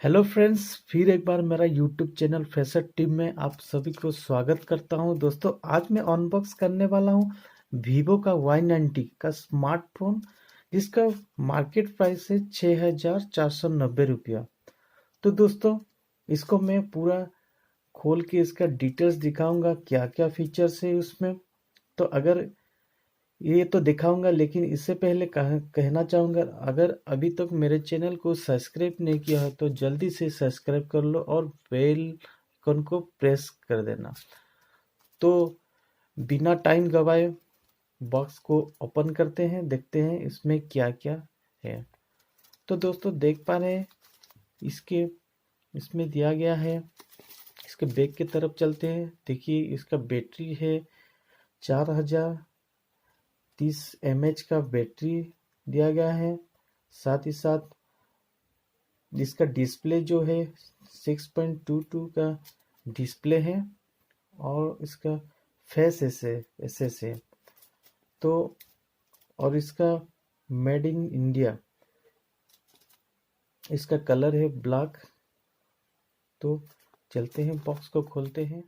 Hello friends, फिर एक बार मेरा यूट्यूब चैनल फ्रेशर टीम में आप सभी को स्वागत करता हूं। दोस्तों, आज मैं अनबॉक्स करने वाला हूं वीवो का y90 का स्मार्टफोन, जिसका मार्केट प्राइस है 6,490 रुपया। तो दोस्तों, इसको मैं पूरा खोल के इसका डिटेल्स दिखाऊंगा, क्या क्या फीचर्स है उसमें। तो अगर ये तो दिखाऊंगा, लेकिन इससे पहले कहना चाहूँगा, अगर अभी तक मेरे चैनल को सब्सक्राइब नहीं किया है तो जल्दी से सब्सक्राइब कर लो और बेल आइकन को प्रेस कर देना। तो बिना टाइम गवाए बॉक्स को ओपन करते हैं, देखते हैं इसमें क्या क्या है। तो दोस्तों, देख पा रहे हैं इसके इसमें दिया गया है। इसके बैक की तरफ चलते हैं। देखिए, इसका बैटरी है 4030 mAh का बैटरी दिया गया है। साथ ही साथ इसका डिस्प्ले जो है 6.22 का डिस्प्ले है और इसका फेस ऐसे है। तो और इसका मेड इन इंडिया, इसका कलर है ब्लैक। तो चलते हैं, बॉक्स को खोलते हैं।